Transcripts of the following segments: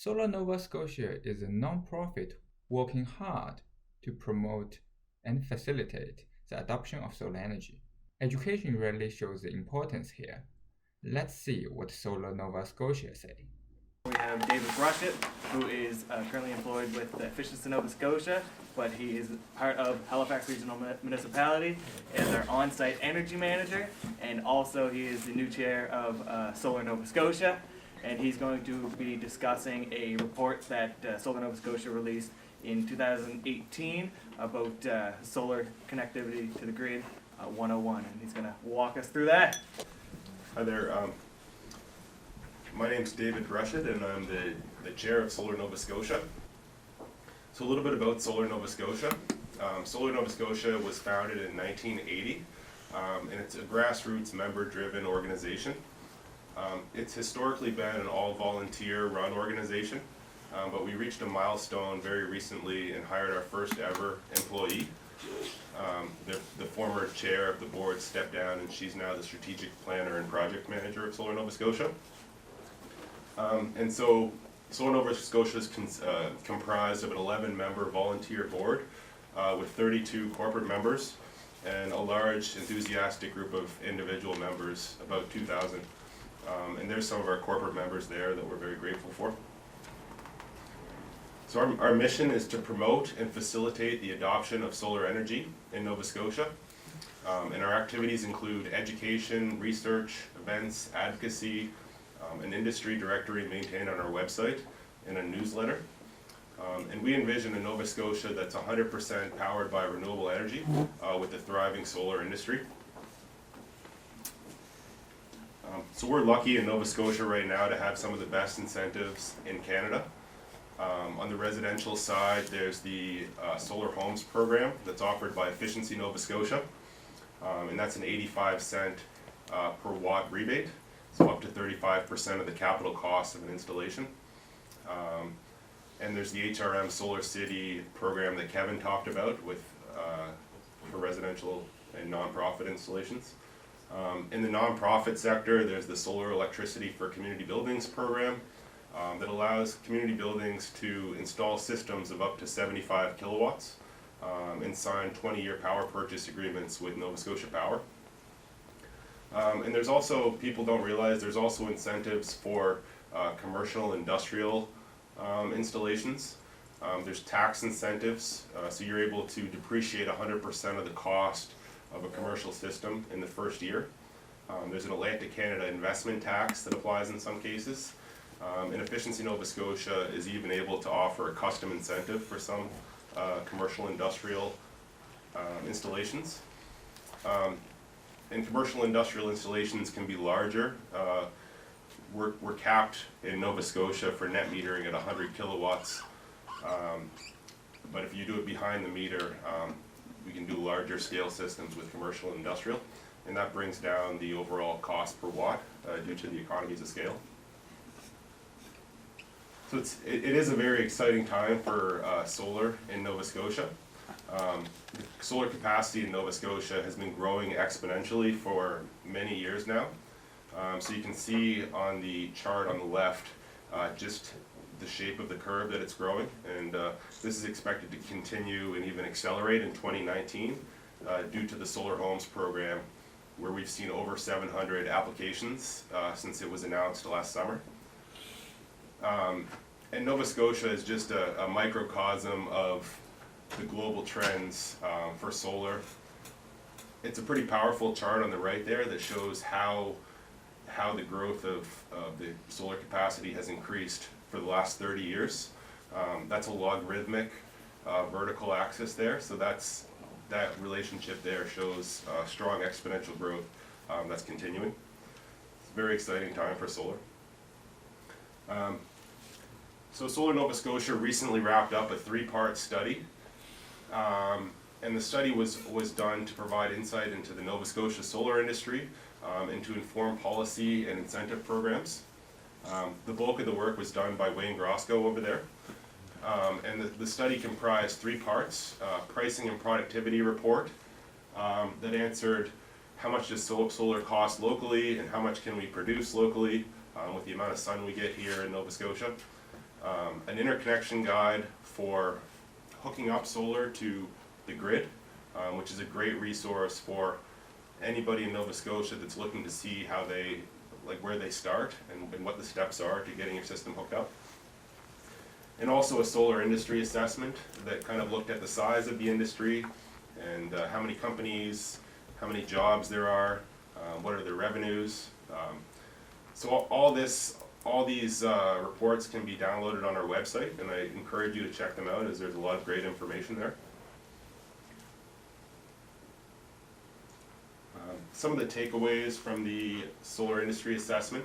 Solar Nova Scotia is a non-profit working hard to promote and facilitate the adoption of solar energy. Education really shows the importance here. Let's see what Solar Nova Scotia say. We have David Brushett, who is currently employed with the Efficiency Nova Scotia, but he is part of Halifax Regional Municipality as our on-site energy manager, and also he is the new chair of Solar Nova Scotia, and he's going to be discussing a report that Solar Nova Scotia released in 2018 about solar connectivity to the grid 101, and he's going to walk us through that. Hi there. My name's David Brushett, and I'm the chair of Solar Nova Scotia. So a little bit about Solar Nova Scotia. Solar Nova Scotia was founded in 1980, and it's a grassroots member-driven organization. It's historically been an all-volunteer run organization, but we reached a milestone very recently and hired our first ever employee. The former chair of the board stepped down, and she's now the strategic planner and project manager of Solar Nova Scotia. And so Solar Nova Scotia is comprised of an 11-member volunteer board with 32 corporate members and a large enthusiastic group of individual members, about 2,000. And there's some of our corporate members there that we're very grateful for. So our mission is to promote and facilitate the adoption of solar energy in Nova Scotia. And our activities include education, research, events, advocacy, an industry directory maintained on our website, and a newsletter. And we envision a Nova Scotia that's 100% powered by renewable energy with a thriving solar industry. So we're lucky in Nova Scotia right now to have some of the best incentives in Canada. On the residential side, there's the Solar Homes program that's offered by Efficiency Nova Scotia, and that's an 85-cent per watt rebate, so up to 35% of the capital cost of an installation. And there's the HRM Solar City program that Kevin talked about with for residential and nonprofit installations. In the nonprofit sector, there's the Solar Electricity for Community Buildings program that allows community buildings to install systems of up to 75 kilowatts and sign 20-year power purchase agreements with Nova Scotia Power. And there's also, people don't realize, there's also incentives for commercial, industrial installations. There's tax incentives, so you're able to depreciate 100% of the cost of a commercial system in the first year. There's an Atlantic Canada investment tax that applies in some cases. And Efficiency Nova Scotia is even able to offer a custom incentive for some commercial industrial installations. And commercial industrial installations can be larger. We're capped in Nova Scotia for net metering at 100 kilowatts. But if you do it behind the meter, we can do larger scale systems with commercial and industrial, and that brings down the overall cost per watt due to the economies of scale. So it is a very exciting time for solar in Nova Scotia. The solar capacity in Nova Scotia has been growing exponentially for many years now. So you can see on the chart on the left just the shape of the curve that it's growing, and this is expected to continue and even accelerate in 2019 due to the Solar Homes program, where we've seen over 700 applications since it was announced last summer. And Nova Scotia is just a microcosm of the global trends for solar. It's a pretty powerful chart on the right there that shows how the growth of the solar capacity has increased for the last 30 years. That's a logarithmic vertical axis there, so that relationship there shows strong exponential growth that's continuing. It's a very exciting time for solar. So Solar Nova Scotia recently wrapped up a 3-part study, and the study was done to provide insight into the Nova Scotia solar industry and to inform policy and incentive programs. The bulk of the work was done by Wayne Grosco over there, and the study comprised 3 parts: pricing and productivity report that answered how much does solar cost locally and how much can we produce locally with the amount of sun we get here in Nova Scotia. an interconnection guide for hooking up solar to the grid, which is a great resource for anybody in Nova Scotia that's looking to see how they, like where they start and what the steps are to getting your system hooked up. And also a solar industry assessment that kind of looked at the size of the industry and how many companies, how many jobs there are, what are their revenues. So all these reports can be downloaded on our website, and I encourage you to check them out as there's a lot of great information there. Some of the takeaways from the solar industry assessment.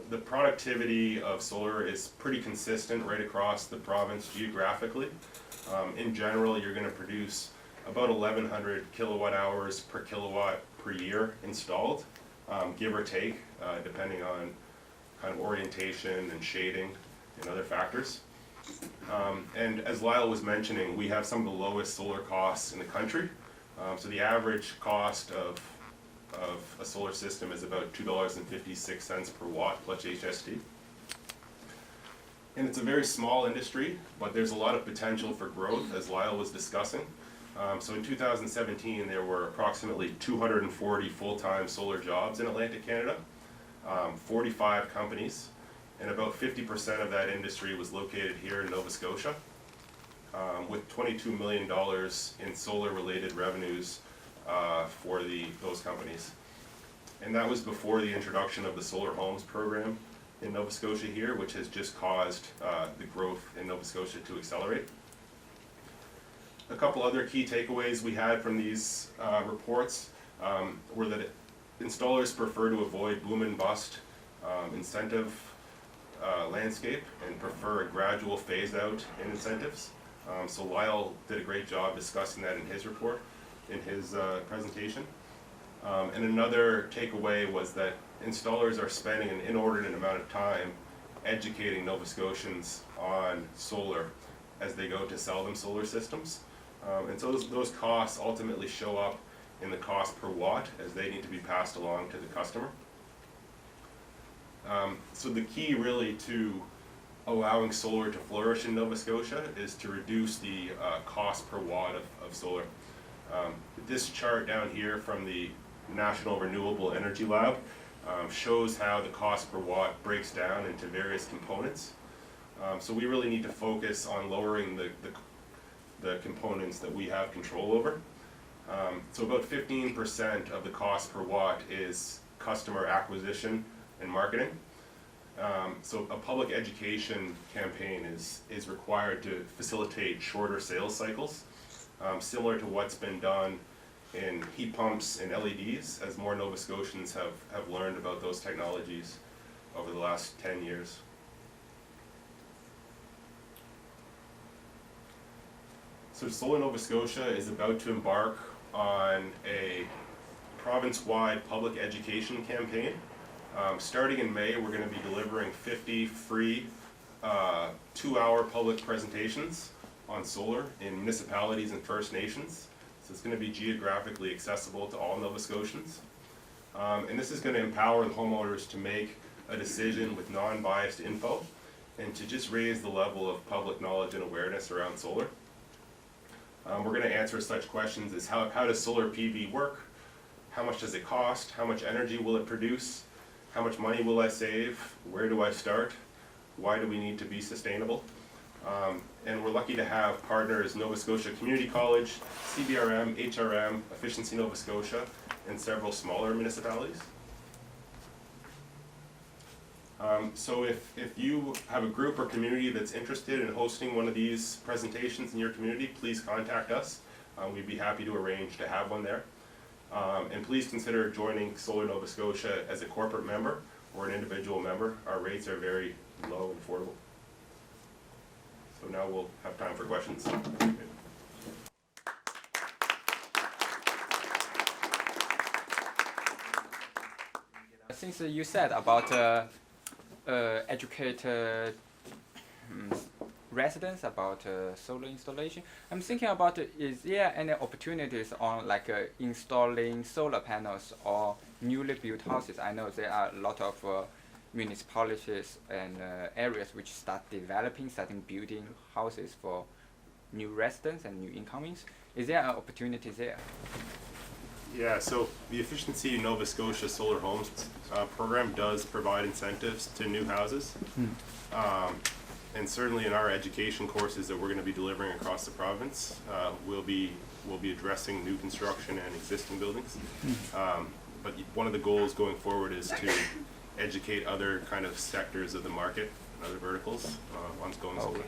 The productivity of solar is pretty consistent right across the province geographically. In general, you're going to produce about 1,100 kilowatt hours per kilowatt per year installed, give or take, depending on kind of orientation and shading and other factors. And as Lyle was mentioning, we have some of the lowest solar costs in the country. So the average cost of a solar system is about $2.56 per watt plus HST. And it's a very small industry, but there's a lot of potential for growth, as Lyle was discussing. So in 2017, there were approximately 240 full-time solar jobs in Atlantic Canada, 45 companies, and about 50% of that industry was located here in Nova Scotia, with $22 million in solar-related revenues for those companies. And that was before the introduction of the Solar Homes program in Nova Scotia here, which has just caused the growth in Nova Scotia to accelerate. A couple other key takeaways we had from these reports were that installers prefer to avoid boom and bust incentive landscape and prefer a gradual phase out in incentives. So Lyle did a great job discussing that in his report, in his presentation. And another takeaway was that installers are spending an inordinate amount of time educating Nova Scotians on solar as they go to sell them solar systems. And so those costs ultimately show up in the cost per watt as they need to be passed along to the customer. So the key really to allowing solar to flourish in Nova Scotia is to reduce the cost per watt of solar. This chart down here from the National Renewable Energy Lab shows how the cost per watt breaks down into various components. So we really need to focus on lowering the components that we have control over. So about 15% of the cost per watt is customer acquisition and marketing. So a public education campaign is required to facilitate shorter sales cycles, similar to what's been done in heat pumps and LEDs, as more Nova Scotians have learned about those technologies over the last 10 years. So Solar Nova Scotia is about to embark on a province-wide public education campaign. Starting in May, we're going to be delivering 50 free 2-hour public presentations on solar in municipalities and First Nations. So it's going to be geographically accessible to all Nova Scotians. And this is going to empower the homeowners to make a decision with non-biased info and to just raise the level of public knowledge and awareness around solar. We're going to answer such questions as how does solar PV work? How much does it cost? How much energy will it produce? How much money will I save? Where do I start? Why do we need to be sustainable? And we're lucky to have partners Nova Scotia Community College, CBRM, HRM, Efficiency Nova Scotia, and several smaller municipalities. So if you have a group or community that's interested in hosting one of these presentations in your community, please contact us. We'd be happy to arrange to have one there. And please consider joining Solar Nova Scotia as a corporate member or an individual member. Our rates are very low and affordable. So now we'll have time for questions. Since you said about educate residents about solar installation, I'm thinking about is there any opportunities on like installing solar panels or newly built houses? I know there are a lot of municipalities and areas which starting building houses for new residents and new incomings. Is there an opportunity there? Yeah, so the Efficiency Nova Scotia Solar Homes program does provide incentives to new houses. And certainly in our education courses that we're going to be delivering across the province, we'll be addressing new construction and existing buildings. But one of the goals going forward is to educate other kind of sectors of the market and other verticals on going solar.